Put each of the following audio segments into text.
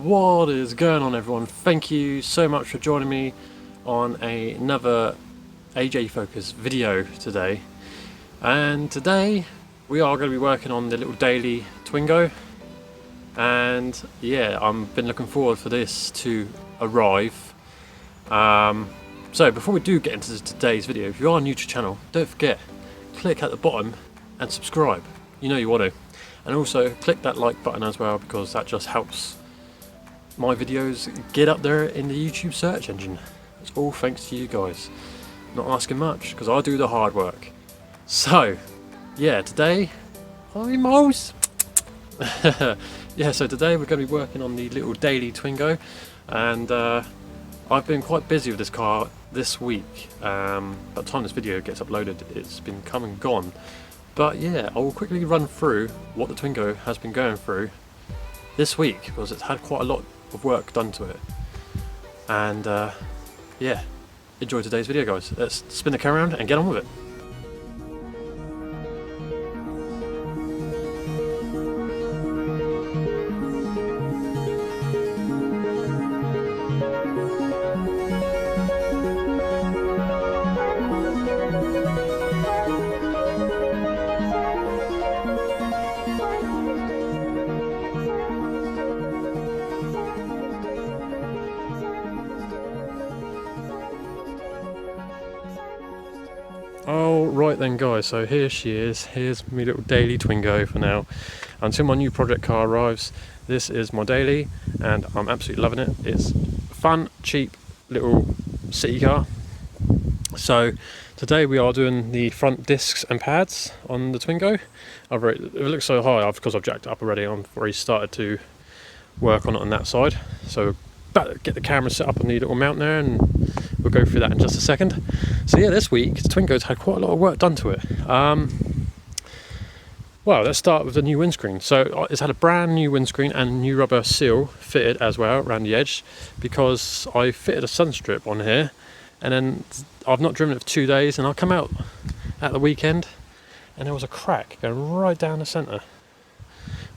What is going on, everyone? Thank you so much for joining me on another AJ Focus video today. And today we are going to be working on the little daily Twingo. And yeah, I've been looking forward for this to arrive. So before we do get into today's video, if you are new to the channel, don't forget, click at the bottom and subscribe. You know you want to. And also click that like button as well, because that just helps my videos get up there in the YouTube search engine. It's all thanks to you guys. Not asking much, because I do the hard work. So yeah, today hi Mouse. Yeah, so today we're going to be working on the little daily Twingo, and I've been quite busy with this car this week. By the time this video gets uploaded, it's been come and gone. But yeah, I will quickly run through what the Twingo has been going through this week, because it's had quite a lot of work done to it. And yeah, enjoy today's video, guys. Let's spin the camera around and get on with it. Oh, right then guys, so here she is. Here's my little daily Twingo for now. Until my new project car arrives, this is my daily, and I'm absolutely loving it. It's fun, cheap little city car. So today we are doing the front discs and pads on the Twingo. It looks so high because I've jacked it up already. I've already started to work on it on that side. So get the camera set up on the little mount there, and we'll go through that in just a second. So yeah, this week the Twingo's had quite a lot of work done to it. Well, let's start with the new windscreen. So it's had a brand new windscreen and new rubber seal fitted as well around the edge, because I fitted a sun strip on here, and then I've not driven it for 2 days, and I come out at the weekend and there was a crack going right down the centre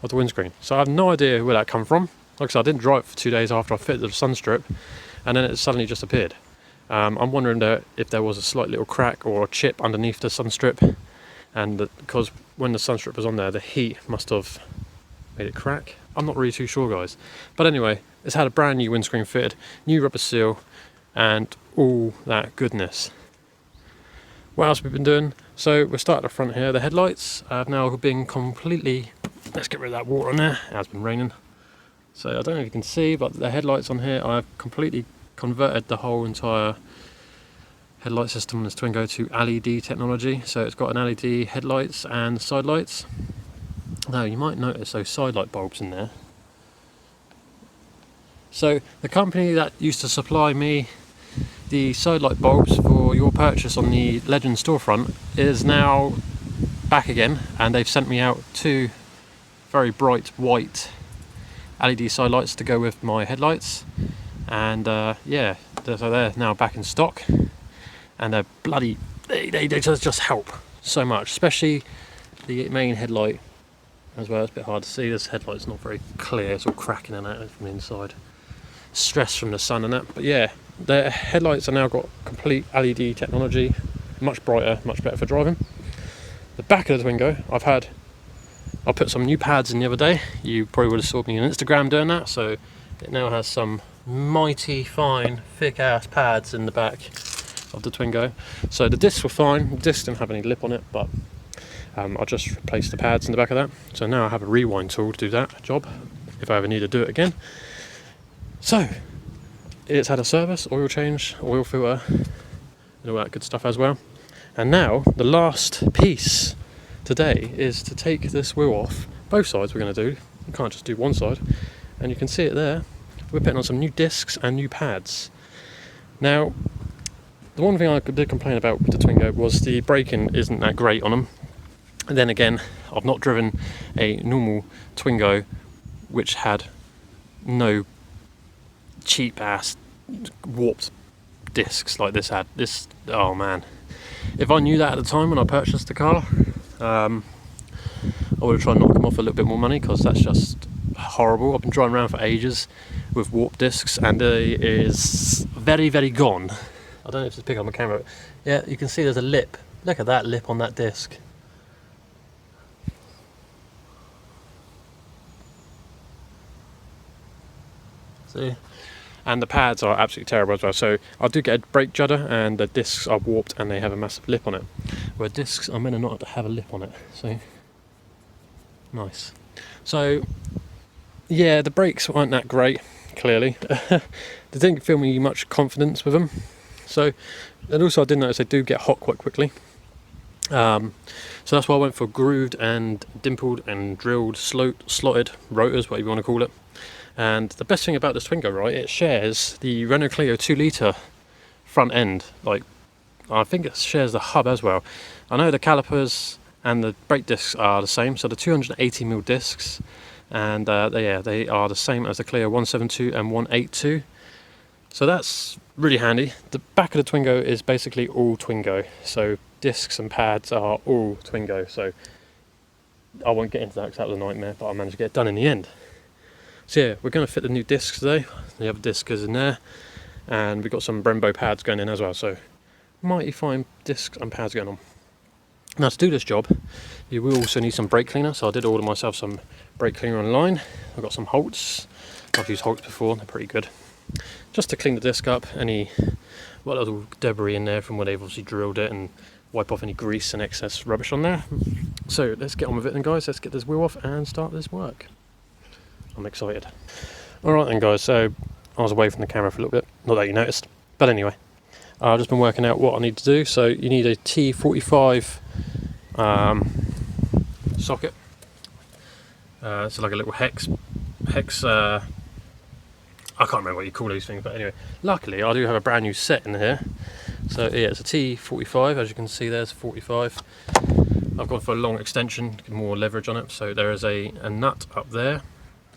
of the windscreen. So I have no idea where that come from. Like I said, I didn't drive it for 2 days after I fitted the sun strip, and then it suddenly just appeared. I'm wondering if there was a slight little crack or a chip underneath the sun strip, and because when the sun strip was on there, the heat must have made it crack. I'm not really too sure, guys. But anyway, it's had a brand new windscreen fitted, new rubber seal, and all that goodness. What else have we been doing? So we're starting at the front here. The headlights have now been completely... Let's get rid of that water on there. It has been raining. So I don't know if you can see, but the headlights on here, I've completely converted the whole entire headlight system on this Twingo to LED technology. So it's got an LED headlights and side lights. Now you might notice those side light bulbs in there. So the company that used to supply me the side light bulbs for your purchase on the Legend storefront is now back again, and they've sent me out 2 very bright white LED side lights to go with my headlights. And yeah, so they're now back in stock, and they're bloody, they just help so much, especially the main headlight as well. It's a bit hard to see, this headlight's not very clear, it's all cracking in it from the inside, stress from the sun and that. But yeah, the headlights are now got complete LED technology, much brighter, much better for driving. The back of the Twingo, I put some new pads in the other day. You probably would have saw me on Instagram doing that. So it now has some mighty fine thick ass pads in the back of the Twingo. So the discs were fine, the discs didn't have any lip on it, but I just replaced the pads in the back of that. So now I have a rewind tool to do that job if I ever need to do it again. So it's had a service, oil change, oil filter, and all that good stuff as well. And now the last piece today is to take this wheel off. Both sides we're going to do, you can't just do one side, and you can see it there. We're putting on some new discs and new pads. Now, the one thing I did complain about with the Twingo was the braking isn't that great on them. And then again, I've not driven a normal Twingo which had no cheap ass warped discs like this had. Oh man, if I knew that at the time when I purchased the car, I would have tried to knock them off a little bit more money, because that's just horrible. I've been driving around for ages with warp discs, and it is very, very gone. I don't know if it's pick up my camera. Yeah, you can see there's a lip. Look at that lip on that disc. See? And the pads are absolutely terrible as well. So I do get a brake judder, and the discs are warped and they have a massive lip on it. Where discs are meant to not have a lip on it. So nice. So yeah, the brakes weren't that great, clearly. They didn't feel me much confidence with them. So, and also I did notice they do get hot quite quickly. So that's why I went for grooved and dimpled and drilled slotted rotors, whatever you want to call it. And the best thing about this Twingo, right, it shares the Renault Clio 2 litre front end. Like, I think it shares the hub as well. I know the calipers and the brake discs are the same, so the 280mm discs, and they are the same as the Clio 172 and 182. So that's really handy. The back of the Twingo is basically all Twingo, so discs and pads are all Twingo. So I won't get into that because that was a nightmare, but I managed to get it done in the end. So yeah, we're going to fit the new discs today. The other disc is in there, and we've got some Brembo pads going in as well, so mighty fine discs and pads going on. Now to do this job, you will also need some brake cleaner, so I did order myself some brake cleaner online. I've got some Holtz. I've used Holtz before, they're pretty good. Just to clean the disc up, any little debris in there from where they've obviously drilled it, and wipe off any grease and excess rubbish on there. So let's get on with it then, guys. Let's get this wheel off and start this work. I'm excited. Alright then, guys, so I was away from the camera for a little bit, not that you noticed, but anyway, I've just been working out what I need to do. So you need a T45 socket. It's like a little hex I can't remember what you call these things, but anyway, luckily I do have a brand new set in here. So yeah, it's a T45, as you can see there's 45. I've gone for a long extension, get more leverage on it. So there is a nut up there,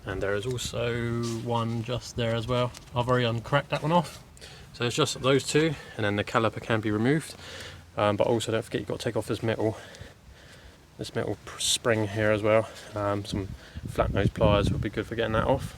and there is also one just there as well. I've already uncracked that one off. So it's just those two, and then the caliper can be removed. But also don't forget you've got to take off this metal spring here as well. Some flat nose pliers would be good for getting that off.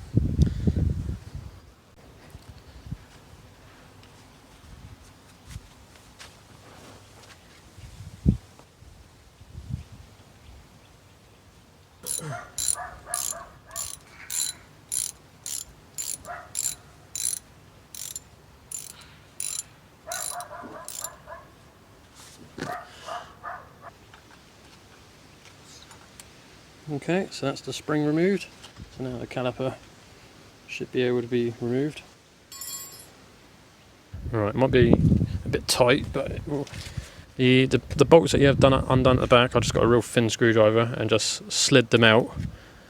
Okay, so that's the spring removed. So now the caliper should be able to be removed. Alright, it might be a bit tight, but the bolts that you have undone at the back, I just got a real thin screwdriver and just slid them out,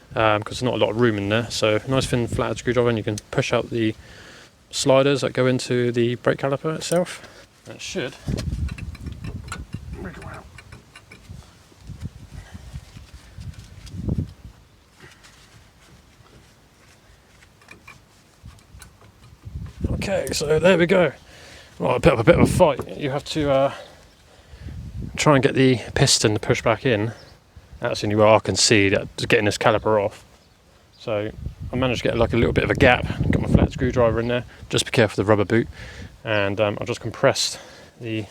because there's not a lot of room in there. So nice thin flathead screwdriver, and you can push out the sliders that go into the brake caliper itself. That should wriggle out. Okay, so there we go. Well, a bit of a fight. You have to try and get the piston to push back in. That's the only way I can see that getting this caliper off. So I managed to get like a little bit of a gap. Got my flat screwdriver in there. Just be careful of the rubber boot. And I just compressed the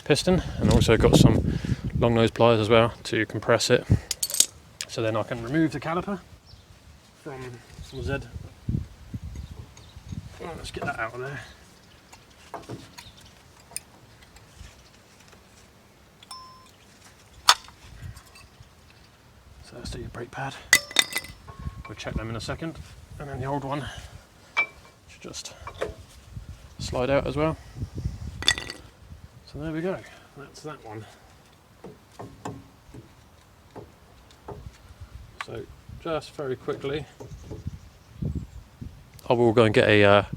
piston, and also got some long nose pliers as well to compress it. So then I can remove the caliper from the Z. Well, let's get that out of there. So let's do your brake pad. We'll check them in a second. And then the old one should just slide out as well. So there we go, that's that one. So just very quickly, I will go and get a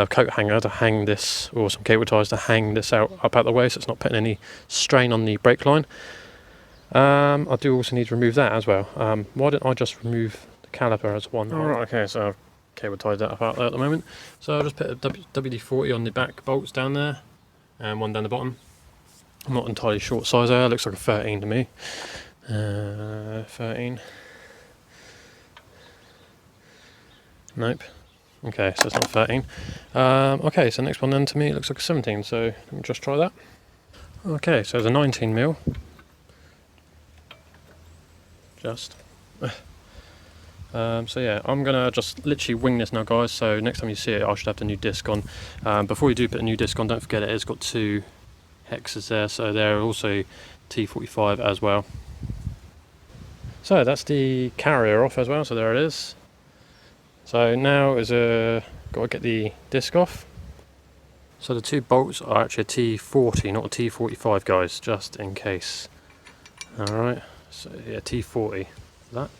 coat hanger to hang this, or some cable ties to hang this up out the way, so it's not putting any strain on the brake line. I do also need to remove that as well. Why don't I just remove the caliper as one? Alright, okay, so I've cable tied that up out there at the moment. So I'll just put a WD-40 on the back bolts down there, and one down the bottom. I'm not entirely sure what size they are, looks like a 13 to me. 13. Nope. Okay, so it's not 13. Okay, so next one then to me it looks like a 17, so let me just try that. Okay, so it's a 19 mil. Just. So yeah, I'm gonna just literally wing this now, guys. So next time you see it, I should have the new disc on. Before you do put the new disc on, don't forget it's got 2 hexes there, so they're also T45 as well. So that's the carrier off as well, so there it is. So now is got to get the disc off. So the 2 bolts are actually a T40, not a T45, guys, just in case. Alright, so yeah, T40 for that.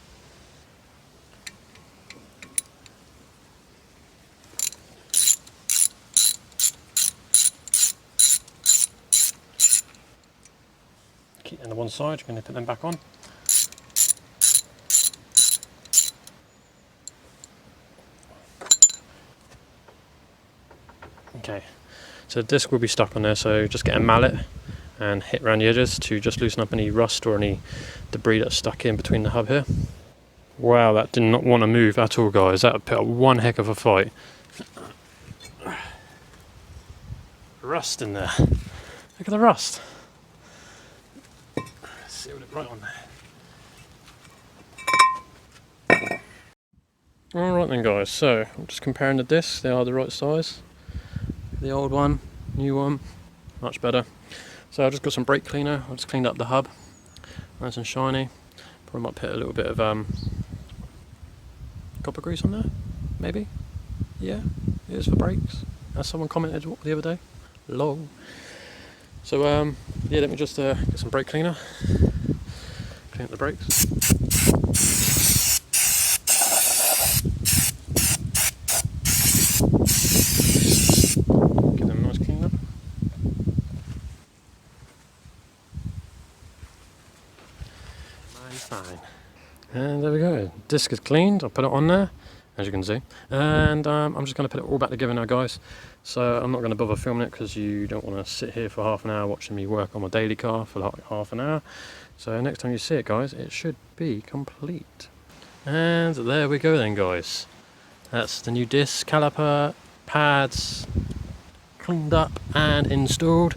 Keep them on one side, you're going to put them back on. Okay, so the disc will be stuck on there, so just get a mallet and hit around the edges to just loosen up any rust or any debris that's stuck in between the hub here. Wow, that did not want to move at all, guys. That would put up one heck of a fight. Rust in there. Look at the rust. Sealed it right on there. Alright then, guys, so I'm just comparing the discs. They are the right size. The old one, new one, much better. So I just got some brake cleaner. I just cleaned up the hub, nice and shiny. Probably might put a little bit of copper grease on there, maybe. Yeah, it is for brakes, as someone commented the other day. Lol. So yeah, let me just get some brake cleaner, clean up the brakes. Give them a nice clean up. Fine. And there we go. Disc is cleaned. I'll put it on there, as you can see. And I'm just going to put it all back together now, guys. So I'm not going to bother filming it because you don't want to sit here for half an hour watching me work on my daily car for like half an hour. So next time you see it, guys, it should be complete. And there we go then, guys. That's the new disc, caliper, pads, cleaned up and installed.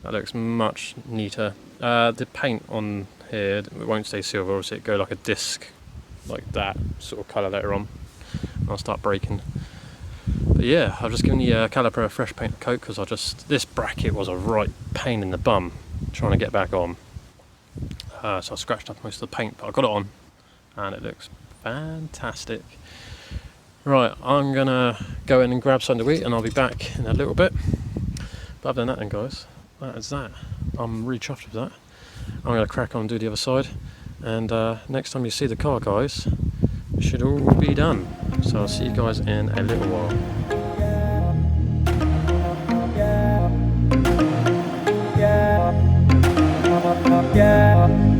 That looks much neater. The paint on here, it won't stay silver, obviously it go like a disc like that sort of colour later on. I'll start breaking. But yeah, I've just given the caliper a fresh paint coat because this bracket was a right pain in the bum trying to get back on. So I scratched up most of the paint, but I got it on and it looks fantastic. Right, I'm gonna go in and grab something to eat and I'll be back in a little bit. But other than that then, guys, that is that. I'm really chuffed with that. I'm going to crack on and do the other side, and next time you see the car, guys, it should all be done. So I'll see you guys in a little while. Yeah.